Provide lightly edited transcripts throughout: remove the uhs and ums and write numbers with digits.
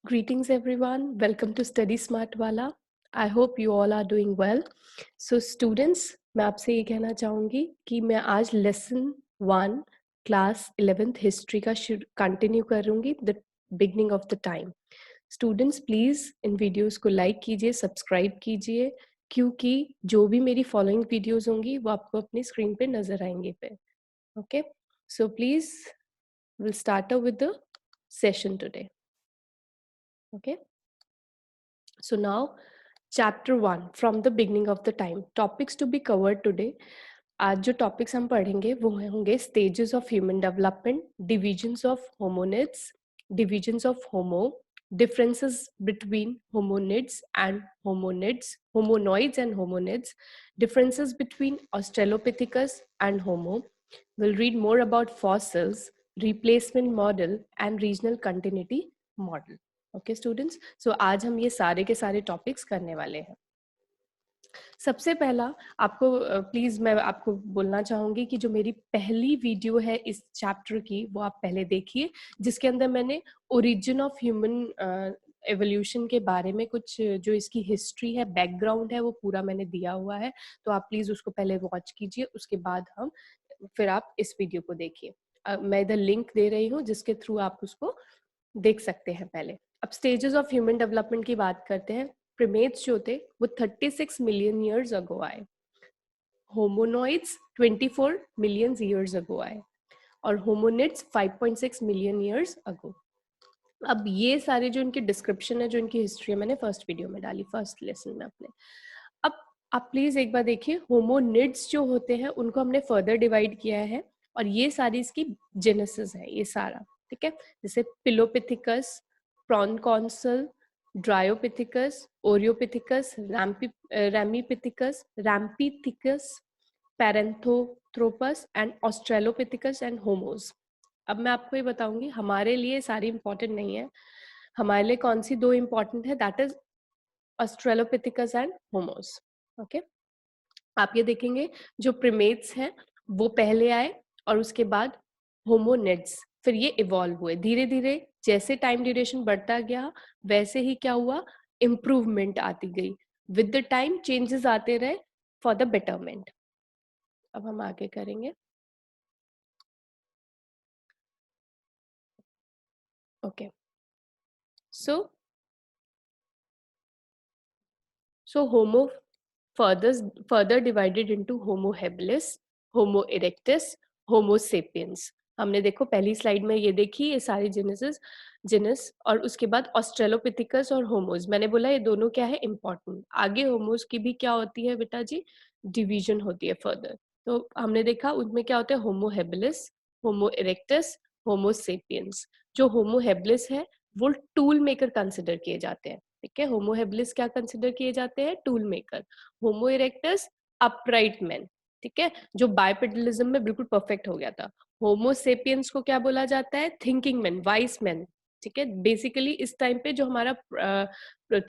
Greetings everyone, welcome to Study Smart Wala. I hope you all are doing well. So students, मैं आपसे ये कहना चाहूँगी कि मैं आज लेसन 1 क्लास 11th हिस्ट्री का कंटिन्यू करूँगी the beginning of the time. Students please in videos को लाइक कीजिए, सब्सक्राइब कीजिए, क्योंकि जो भी मेरी फॉलोइंग वीडियोस होंगी वो आपको अपनी स्क्रीन पे नजर आएंगे पे. Okay, so please will start with the session today. Okay, so now chapter 1 from the beginning of the time. Topics to be covered today. आज जो टॉपिक्स हम पढ़ेंगे वो होंगे stages of human development, divisions of hominids, divisions of homo, differences between homonids and homonids, homonoids and homonids, differences between Australopithecus and Homo. We'll read more about fossils, replacement model and regional continuity model. Okay students, so आज हम ये सारे के सारे topics करने वाले हैं. सबसे पहला आपको प्लीज मैं आपको बोलना चाहूंगी कि जो मेरी पहली वीडियो है इस चैप्टर की वो आप पहले देखिए, जिसके अंदर मैंने ओरिजिन ऑफ ह्यूमन एवोल्यूशन के बारे में कुछ जो इसकी हिस्ट्री है, बैकग्राउंड है, वो पूरा मैंने दिया हुआ है. तो आप प्लीज उसको पहले वॉच कीजिए, उसके बाद फिर आप इस वीडियो को देखिए. मैं इधर लिंक दे रही हूँ जिसके थ्रू आप उसको देख सकते हैं. पहले अब स्टेजेस ऑफ ह्यूमन डेवलपमेंट की बात करते हैं. प्रिमेट्स जो थे वो 36 मिलियन ईयर्स अगो आए, होमोनॉइड्स 24 मिलियन ईयर्स अगो आए और होमोनिड्स 5.6 मिलियन ईयर्स अगो. अब ये सारे जो इनकी डिस्क्रिप्शन है, जो इनकी हिस्ट्री है, मैंने फर्स्ट वीडियो में डाली, फर्स्ट लेसन में अपने. अब आप प्लीज एक बार देखिए, होमोनिड्स जो होते हैं उनको हमने फर्दर डिवाइड किया है और ये सारी इसकी जेनेसिस है, ये सारा. ठीक है, जैसे पिलोपिथिकस, प्रॉनकॉन्सल, ड्रायोपिथिकस, ओरियोपिथिकस, रैमीपिथिकस, रैम्पीथिकस, पैरेंथोथ्रोपस एंड ऑस्ट्रेलोपिथिकस एंड होमोज. अब मैं आपको ये बताऊंगी, हमारे लिए सारी इंपॉर्टेंट नहीं है, हमारे लिए कौन सी दो इंपॉर्टेंट है, that is australopithecus and homos. ओके, आप ये देखेंगे जो प्रिमेट्स हैं वो पहले आए और उसके बाद होमोनिड्स, फिर ये इवॉल्व हुए धीरे धीरे. जैसे टाइम ड्यूरेशन बढ़ता गया वैसे ही क्या हुआ, इम्प्रूवमेंट आती गई. विद द टाइम चेंजेस आते रहे फॉर द बेटरमेंट. अब हम आगे करेंगे. ओके, सो होमो further divided into Homo habilis, Homo erectus, Homo sapiens. हमने देखो पहली स्लाइड में ये देखी, ये सारी जिनस और उसके बाद ऑस्ट्रेलोपिथिकस और होमोज. मैंने बोला ये दोनों क्या है, इंपॉर्टेंट. आगे होमोज की भी क्या होती है बेटा जी, डिवीजन होती है फर्दर. तो हमने देखा उनमें क्या होता है, होमो हेबिलिस, होमो इरेक्टस, होमो सेपियंस. जो होमो हेबिलिस है वो टूल मेकर कंसिडर किए जाते हैं. ठीक है, होमो हेबिलिस क्या कंसिडर किए जाते हैं, टूल मेकर. होमो इरेक्टस अपराइट मैन, ठीक है, जो बाइपेडलिज्म में बिल्कुल परफेक्ट हो गया था. होमो सेपियंस को क्या बोला जाता है, थिंकिंग मैन, वाइस मैन. ठीक है, बेसिकली इस टाइम पे जो हमारा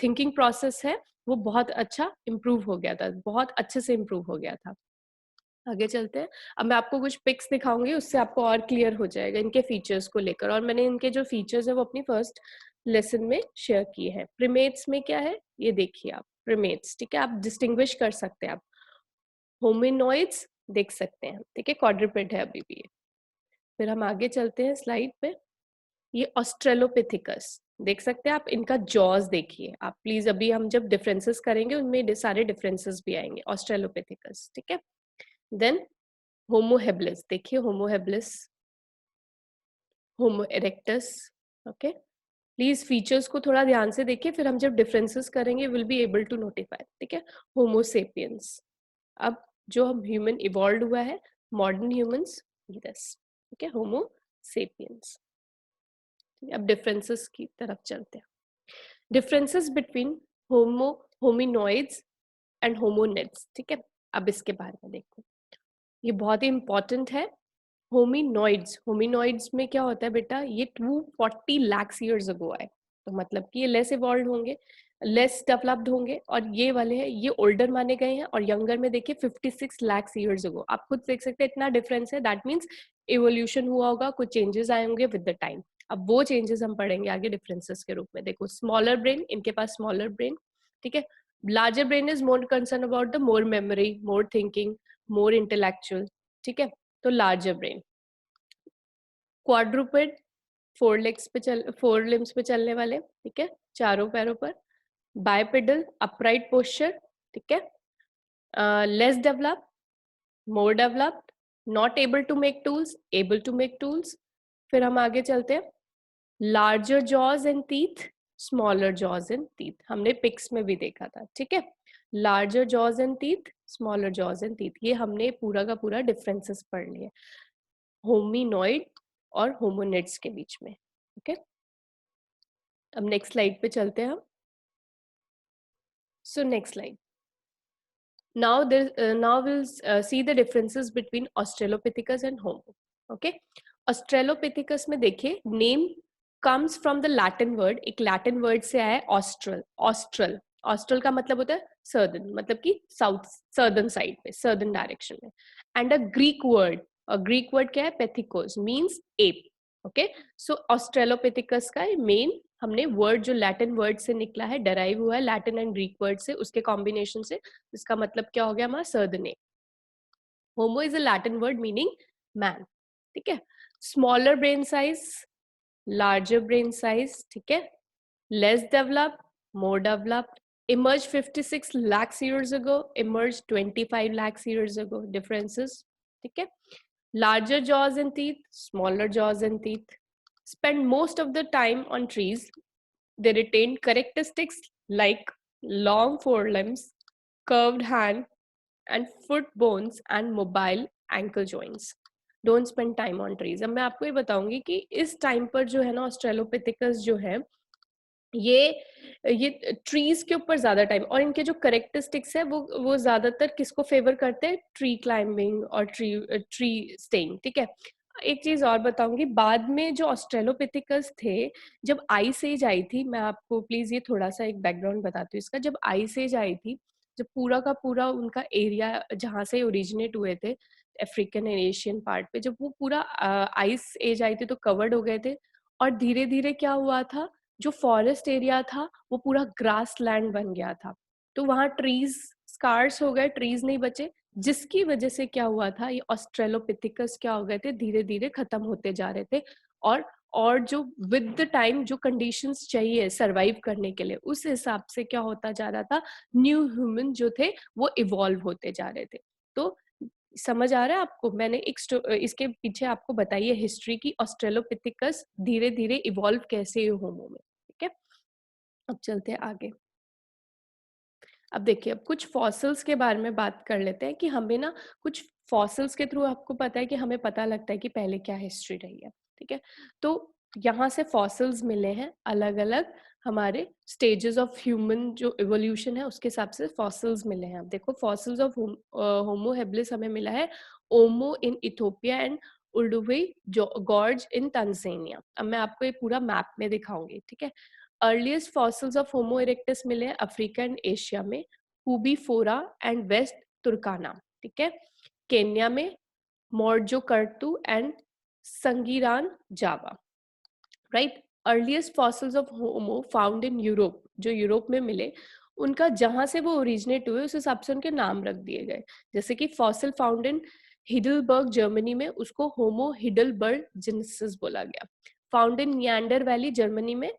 थिंकिंग प्रोसेस है वो बहुत अच्छा इम्प्रूव हो गया था, बहुत अच्छे से इम्प्रूव हो गया था. आगे चलते हैं. अब मैं आपको कुछ पिक्स दिखाऊंगी, उससे आपको और क्लियर हो जाएगा इनके फीचर्स को लेकर. और मैंने इनके जो फीचर्स है वो अपनी फर्स्ट लेसन में शेयर किए हैं. प्रिमेट्स में क्या है ये देखिए आप, प्रिमेट्स. ठीक है, आप डिस्टिंग्विश कर सकते हैं, आप होमिनॉइड्स देख सकते हैं. ठीक है, क्वाड्रूपेड है अभी भी ये. फिर हम आगे चलते हैं स्लाइड पे. ये ऑस्ट्रेलोपिथिकस देख सकते हैं आप, इनका जॉज देखिए आप प्लीज. अभी हम जब डिफरेंसेस करेंगे उनमें सारे डिफरेंसेस भी आएंगे. ऑस्ट्रेलोपिथिकस, ठीक है. देन होमो हेबिलिस देखिए, होमो habilis, homo erectus. Okay, please features को थोड़ा ध्यान से देखिए, फिर हम जब डिफरेंसेस करेंगे will be able to notify. ठीक है, होमो सेपियंस. अब जो हम ह्यूमन इवॉल्व हुआ है, मॉडर्न ह्यूमंस, यस. ठीक है, होमो सेपियंस. अब डिफरेंसेस की तरफ चलते हैं. Differences between homo hominoids and hominids. ठीक है, अब इसके बारे में देखो, ये बहुत ही इंपॉर्टेंट है. होमिनॉइड्स में क्या होता है बेटा, ये 240 लाख ईयर्स अगो आए, तो मतलब कि ये लेस इवॉल्व होंगे, लेस डेवलप्ड होंगे. और ये वाले हैं ये ओल्डर माने गए हैं. और यंगर में देखिए 56 लाख ईयर्स अगो. आप खुद देख सकते हैं इतना डिफरेंस है. दैट मीन्स इवोल्यूशन हुआ होगा, कुछ चेंजेस आए होंगे विद द टाइम. अब वो चेंजेस हम पढ़ेंगे आगे डिफरेंसेस के रूप में। देखो स्मॉलर ब्रेन, इनके पास स्मॉलर ब्रेन, ठीक है। Larger brain is more concern about the more memory, more thinking, more intellectual, ठीक है। तो लार्जर ब्रेन। क्वाड्रुपेड, फोर लिम्स पे चलने वाले, ठीक है, चारों पैरों पर। बाइपेडल, अपराइट पोस्चर, ठीक है। Less develop, more developed, not able to make tools, able to make tools. फिर हम आगे चलते हैं। Larger jaws and teeth, smaller jaws and teeth, हमने पिक्स में भी देखा था, ठीक है। Larger jaws and teeth, smaller jaws and teeth, ये हमने पूरा का पूरा डिफरेंसेस पढ़ लिए होमिनॉइड और होमोनिड्स के बीच में, ओके। अब नेक्स्ट स्लाइड पे चलते हैं हम। So next slide. Now we'll see the differences between Australopithecus and Homo. Okay, Australopithecus में देखिए name comes from the Latin word, एक Latin word से आया है austral. Austral का मतलब होता है southern, मतलब कि southern side पे, southern direction में. And a Greek word क्या है? Pithekos means ape. ओके, सो ऑस्ट्रेलोपिथिकस का मेन हमने वर्ड जो लैटिन वर्ड से निकला है, डराइव हुआ है लैटिन एंड ग्रीक वर्ड से, उसके कॉम्बिनेशन से, इसका मतलब क्या हो गया हमारा सर्दने। Homo is a Latin word meaning man, ठीक है। Smaller brain size, larger brain size, ठीक है। Less developed, more developed, emerged 56 lakhs years ago, emerged 25 lakhs years ago, differences, ठीक है। Larger jaws and teeth, smaller jaws and teeth, spend most of the time on trees. They retain characteristics like long forelimbs, curved hand and foot bones and mobile ankle joints. Don't spend time on trees. अब मैं आपको ये बताऊंगी कि इस time पर जो है ना ऑस्ट्रेलोपिथिकस जो है ये ट्रीज के ऊपर ज्यादा टाइम, और इनके जो करेक्टरिस्टिक्स है वो ज्यादातर किसको फेवर करते हैं? ट्री क्लाइंबिंग और ट्री स्टेइंग, ठीक है। एक चीज और बताऊंगी, बाद में जो ऑस्ट्रेलोपिथिकस थे, जब आइस एज आई थी, मैं आपको प्लीज ये थोड़ा सा एक बैकग्राउंड बताती हूँ इसका। जब आइस एज आई थी, जब पूरा का पूरा उनका एरिया जहाँ से ओरिजिनेट हुए थे, अफ्रीकन एंड एशियन पार्ट पे, जब वो पूरा आइस एज आई थी तो कवर्ड हो गए थे, और धीरे धीरे क्या हुआ था, जो फॉरेस्ट एरिया था वो पूरा ग्रास लैंड बन गया था, तो वहां ट्रीज स्कार्स हो गए, ट्रीज नहीं बचे, जिसकी वजह से क्या हुआ था, ये ऑस्ट्रेलोपिथिकस क्या हो गए थे, धीरे धीरे खत्म होते जा रहे थे। और जो विद द टाइम जो कंडीशंस चाहिए सरवाइव करने के लिए, उस हिसाब से क्या होता जा रहा था, न्यू ह्यूमन जो थे वो इवॉल्व होते जा रहे थे। तो समझ आ रहा है आपको? मैंने इसके पीछे आपको बताई है हिस्ट्री की, ऑस्ट्रेलोपिथिकस धीरे धीरे इवॉल्व कैसे हुए होमो में, ठीक है। अब चलते हैं आगे। अब देखिए, अब कुछ फॉसिल्स के बारे में बात कर लेते हैं कि हमें ना कुछ फॉसिल्स के थ्रू आपको पता है कि हमें पता लगता है कि पहले क्या हिस्ट्री रही है, ठीक है। तो यहाँ से फॉसिल्स मिले हैं अलग अलग, हमारे स्टेजेस ऑफ ह्यूमन जो इवोल्यूशन है उसके हिसाब से फॉसिल्स मिले हैं। अब देखो, फॉसिल्स ऑफ होमो हेबिलिस हमें मिला है Omo in Ethiopia and Olduvai Gorge in Tanzania. अब मैं आपको ये पूरा मैप में दिखाऊंगी, ठीक है। Earliest fossils of homo erectus मिले हैं अफ्रीका एंड एशिया में, हुबी फोरा एंड वेस्ट तुर्काना, ठीक है। केन्या में Mojokerto and Sangiran Java, right. Earliest fossils of homo found in Europe, जो यूरोप में मिले, उनका जहां से वो ओरिजिनेट हुए उस हिसाब से उनके नाम रख दिए गए। जैसे कि fossil found in Heidelberg Germany में, उसको होमो हिडलबर्ग जेनेसिस बोला गया। Found in Neander valley Germany में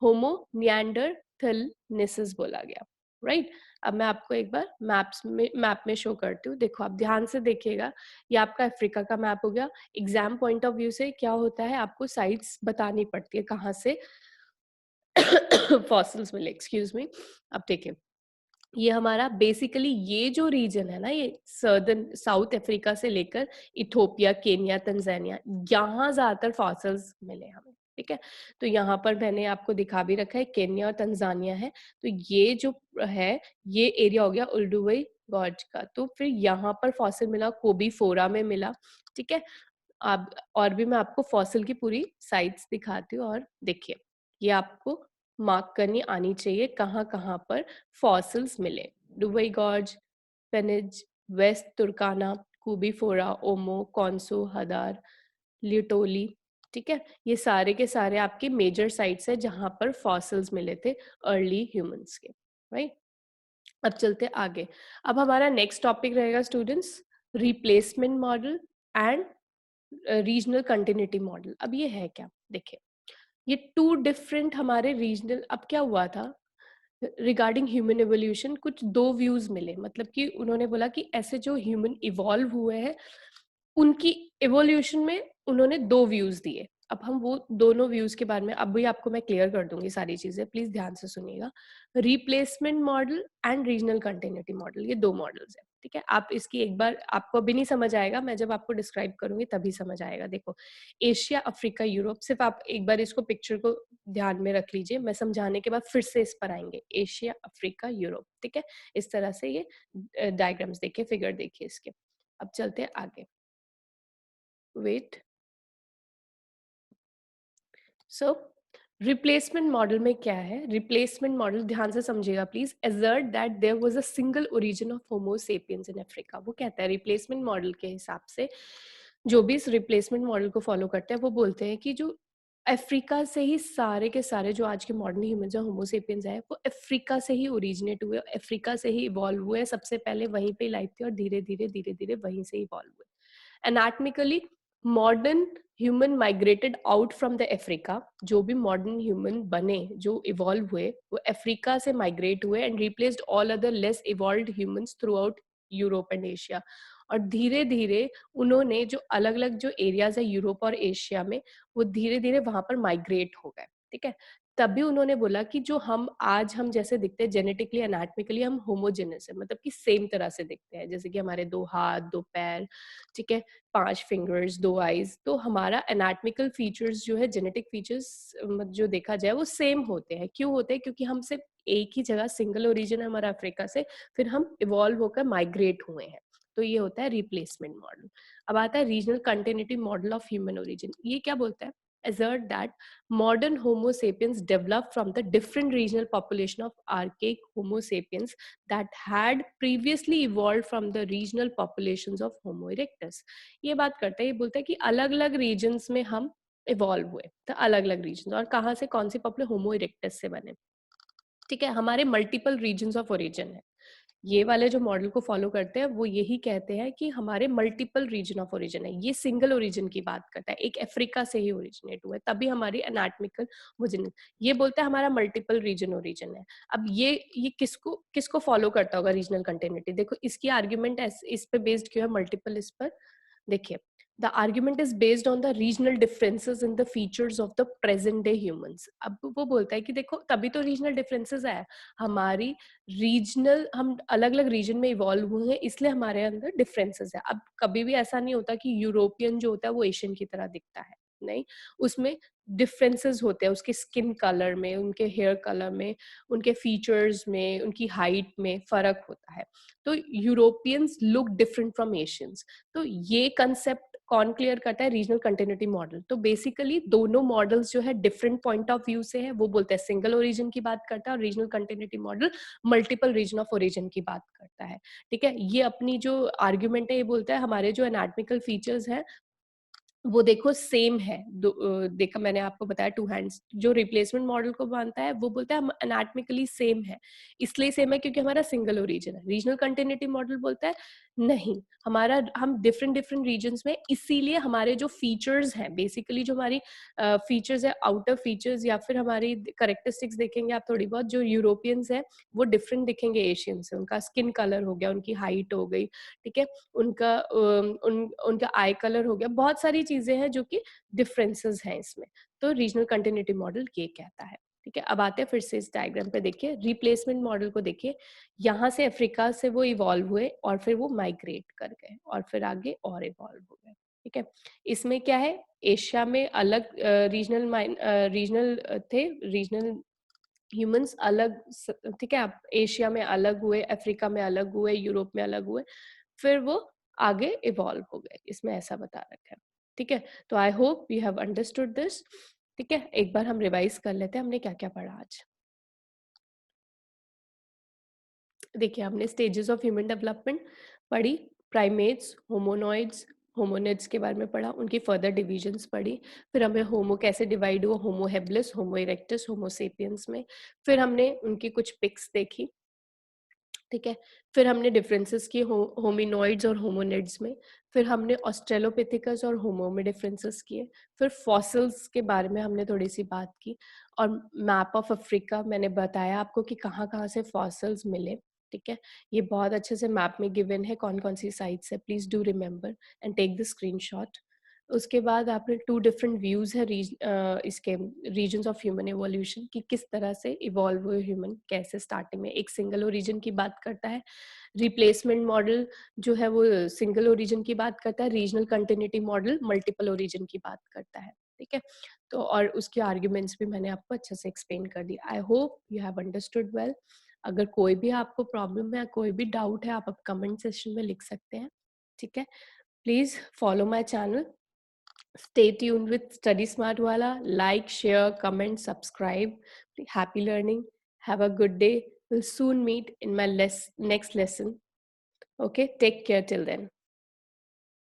होमो निएंडरथालेंसिस बोला गया, राइट। अब मैं आपको एक बार मैप में शो करती हूँ। देखो, आप ध्यान से देखिएगा, ये आपका अफ्रीका का मैप हो गया। एग्जाम पॉइंट ऑफ व्यू से क्या होता है, आपको साइट्स बतानी पड़ती है कहाँ से फॉसिल्स मिले, एक्सक्यूज मी। अब देखिए, ये हमारा बेसिकली ये जो रीजन है ना, ये सर्दर्न साउथ अफ्रीका से लेकर इथोपिया, केन्या, तंजानिया, यहाँ ज्यादातर फॉसिल्स मिले हमें, ठीक है। तो यहाँ पर मैंने आपको दिखा भी रखा है, केन्या और तंजानिया है। तो ये जो है, ये एरिया हो गया उल्डुवई गॉर्ज का। तो फिर यहाँ पर फॉसिल मिला, कोबी फोरा में मिला, ठीक है। अब और भी मैं आपको फॉसिल की पूरी साइट्स दिखाती हूँ, और देखिए, ये आपको मार्क करनी आनी चाहिए कहाँ कहाँ पर फॉसिल्स मिले। Dubai gorge, Peninj, West Turkana, Koobi Fora, Omo, कॉन्सो, हदार, लिटोली, ठीक है, ये सारे के सारे आपके मेजर साइट्स है जहां पर फॉसिल्स मिले थे अर्ली ह्यूमंस के, राइट। अब चलते आगे। अब हमारा नेक्स्ट टॉपिक रहेगा students, replacement model and regional continuity model. अब ये है क्या, देखिए ये टू डिफरेंट हमारे रीजनल, अब क्या हुआ था रिगार्डिंग ह्यूमन एवोल्यूशन, कुछ दो व्यूज मिले, मतलब कि उन्होंने बोला कि ऐसे जो ह्यूमन इवॉल्व हुए हैं उनकी एवोल्यूशन में उन्होंने दो व्यूज दिए। अब हम वो दोनों व्यूज के बारे में अब भी आपको मैं क्लियर कर दूंगी सारी चीजें, प्लीज ध्यान से सुनिएगा। Replacement model and regional continuity model, ये दो मॉडल्स है, ठीक है। आप इसकी एक बार, आपको अभी नहीं समझ आएगा, मैं जब आपको डिस्क्राइब करूंगी तभी समझ आएगा। देखो एशिया, अफ्रीका, यूरोप, सिर्फ आप एक बार इसको पिक्चर को ध्यान में रख लीजिए, मैं समझाने के बाद फिर से इस पर आएंगे। एशिया, अफ्रीका, यूरोप, ठीक है, इस तरह से ये डायग्राम्स देखिए, फिगर देखिए इसके। अब चलते हैं आगे, वेट। सो रिप्लेसमेंट मॉडल में क्या है, रिप्लेसमेंट मॉडल ध्यान से समझिएगा please, assert that there was a single origin of Homo sapiens in Africa. वो कहता है रिप्लेसमेंट मॉडल के हिसाब से, जो भी इस रिप्लेसमेंट मॉडल को फॉलो करते हैं वो बोलते हैं कि जो अफ्रीका से ही सारे के सारे जो आज के मॉडर्न ह्यूमन जो होमोसेपियंस है वो अफ्रीका से ही ओरिजिनेट हुए, अफ्रीका से ही इवॉल्व हुए, सबसे पहले वहीं पे लाइफ थी और धीरे धीरे वहीं से इवॉल्व हुए। Anatomically modern human migrated out from the Africa, जो भी मॉडर्न ह्यूमन बने जो इवॉल्व हुए वो अफ्रीका से माइग्रेट हुए and replaced all other less evolved humans through out Europe and Asia. और धीरे धीरे उन्होंने जो अलग अलग जो एरियाज है यूरोप और एशिया में, वो धीरे धीरे वहां पर माइग्रेट हो गए, ठीक है। तभी उन्होंने बोला कि जो हम आज हम जैसे दिखते हैं जेनेटिकली एनाटमिकली हम होमोजेनस है, मतलब कि सेम तरह से दिखते हैं, जैसे कि हमारे दो हाथ दो पैर, ठीक है, 5 फिंगर्स 2 आईज, तो हमारा एनाटमिकल फीचर्स जो है जेनेटिक फीचर्स जो देखा जाए वो सेम होते हैं। क्यों होते हैं, क्योंकि हम सिर्फ एक ही जगह सिंगल ओरिजिन है हमारा अफ्रीका से, फिर हम इवॉल्व होकर माइग्रेट हुए हैं। तो ये होता है रिप्लेसमेंट मॉडल। अब आता है regional continuity model of human origin. ये क्या बोलता है, assert that modern Homo sapiens developed from the different regional population of archaic Homo sapiens that had previously evolved from the regional populations of Homo erectus। ये बात करता है, ये बोलता है कि अलग अलग रीजन्स में हम इवॉल्व हुए, तो अलग अलग रीजन, और कहाँ से कौन सी पॉपुलर होमो इरेक्टस से बने, ठीक है। हमारे मल्टीपल रीजन्स ऑफ ओरिजिन है, ये वाले जो मॉडल को फॉलो करते हैं वो यही कहते हैं कि हमारे मल्टीपल रीजन ऑफ ओरिजिन है। ये सिंगल ओरिजिन की बात करता है, एक अफ्रीका से ही ओरिजिनेट हुआ है तभी हमारी एनाटमिकल ओरिजिन। ये बोलता है हमारा मल्टीपल रीजन ओरिजिन है। अब ये किसको किसको फॉलो करता होगा रीजनल कंटिन्यूटी, देखो इसकी आर्ग्यूमेंट इस पे बेस्ड क्यों है, मल्टीपल इस पर देखिए। The argument is based on the regional differences in the features of the present day humans। अब वो बोलता है कि देखो तभी तो रीजनल डिफरेंसेस है, हमारी रीजनल, हम अलग अलग रीजन में इवॉल्व हुए हैं इसलिए हमारे अंदर डिफरेंसेस है। अब कभी भी ऐसा नहीं होता कि यूरोपियन जो होता है वो एशियन की तरह दिखता है, नहीं, उसमें डिफरेंसेस होते हैं, उसके स्किन कलर में, उनके हेयर कलर में, उनके फीचर्स में, उनकी हाइट में फर्क होता है। तो Europeans look different from Asians. तो ये कंसेप्ट कौन क्लियर करता है, रीजनल कंटिन्यूटी मॉडल। तो बेसिकली दोनों मॉडल्स जो है डिफरेंट पॉइंट ऑफ व्यू से है, वो बोलते हैं सिंगल ओरिजिन की बात करता है, और regional continuity model multiple region of origin की बात करता है, ठीक है। ये अपनी जो आर्ग्यूमेंट है ये बोलता है हमारे जो एनाटमिकल फीचर्स है वो देखो सेम है। देखा मैंने आपको बताया टू हैंड्स, जो रिप्लेसमेंट मॉडल को मानता है वो बोलता है हम एनाटमिकली सेम है, इसलिए सेम है क्योंकि हमारा सिंगल ओरिजिन है। रीजनल कंटिन्यूटी मॉडल बोलता है नहीं, हमारा हम डिफरेंट डिफरेंट रीजन्स में, इसीलिए हमारे जो फीचर्स हैं, बेसिकली जो हमारी फीचर्स है, आउटर फीचर्स या फिर हमारी करेक्टरिस्टिक्स देखेंगे आप थोड़ी बहुत, जो यूरोपियंस है वो डिफरेंट दिखेंगे एशियन से, उनका स्किन कलर हो गया, उनकी हाइट हो गई, ठीक है, उनका आई कलर हो गया, बहुत सारी चीजें हैं जो कि डिफरेंसेस हैं इसमें। तो रीजनल कंटिन्यूटी मॉडल ये कहता है, ठीक है। अब आते हैं फिर से इस डायग्राम पे, देखिए रिप्लेसमेंट मॉडल को देखिए, यहाँ से अफ्रीका से वो इवॉल्व हुए और फिर वो माइग्रेट कर गए और फिर आगे और इवॉल्व हो गए, ठीक है। इसमें क्या है, एशिया में अलग रीजनल थे, रीजनल ह्यूमंस अलग, ठीक है, आप एशिया में अलग हुए, अफ्रीका में अलग हुए, यूरोप में अलग हुए, फिर वो आगे इवॉल्व हो गए, इसमें ऐसा बता रखा है, ठीक है। तो I hope you have understood this, ठीक है। एक बार हम रिवाइज कर लेते हैं हमने क्या क्या पढ़ा आज। देखिए हमने स्टेजेस ऑफ ह्यूमन डेवलपमेंट पढ़ी, प्राइमेट्स, होमोनॉइड्स, होमोनिड्स के बारे में पढ़ा, उनकी फर्दर डिविजन्स पढ़ी, फिर हमें होमो कैसे डिवाइड हुआ, होमो हेबिलिस, होमो इरेक्टस, होमो सेपियंस में, फिर हमने उनकी कुछ पिक्स देखी, ठीक है। फिर हमने डिफरेंसेस किए होमिनॉइड्स और होमोनिड्स में, फिर हमने ऑस्ट्रेलोपिथिकस और होमो में डिफरेंसेस किए, फिर फॉसिल्स के बारे में हमने थोड़ी सी बात की, और मैप ऑफ अफ्रीका मैंने बताया आपको कि कहाँ कहाँ से फॉसिल्स मिले, ठीक है। ये बहुत अच्छे से मैप में गिवन है कौन कौन सी साइट्स है, please do remember and take the screenshot. उसके बाद आपने 2 डिफरेंट व्यूज है इसके रीजन्स ऑफ ह्यूमन एवोल्यूशन कि किस तरह से इवॉल्व हुए ह्यूमन, कैसे स्टार्टिंग में एक सिंगल ओरिजिन की बात करता है, रिप्लेसमेंट मॉडल जो है वो सिंगल ओरिजिन की बात करता है, regional continuity model multiple origin की बात करता है, ठीक है। तो और उसके आर्ग्यूमेंट्स भी मैंने आपको अच्छे से एक्सप्लेन कर दिया। I hope you have understood well. अगर कोई भी आपको प्रॉब्लम है, कोई भी डाउट है, आप कमेंट सेक्शन में लिख सकते हैं, ठीक है। Please follow my channel, stay tuned with Study Smart Wala. Like, share, comment, subscribe. Happy learning. Have a good day. We'll soon meet in my next lesson. Okay, take care till then.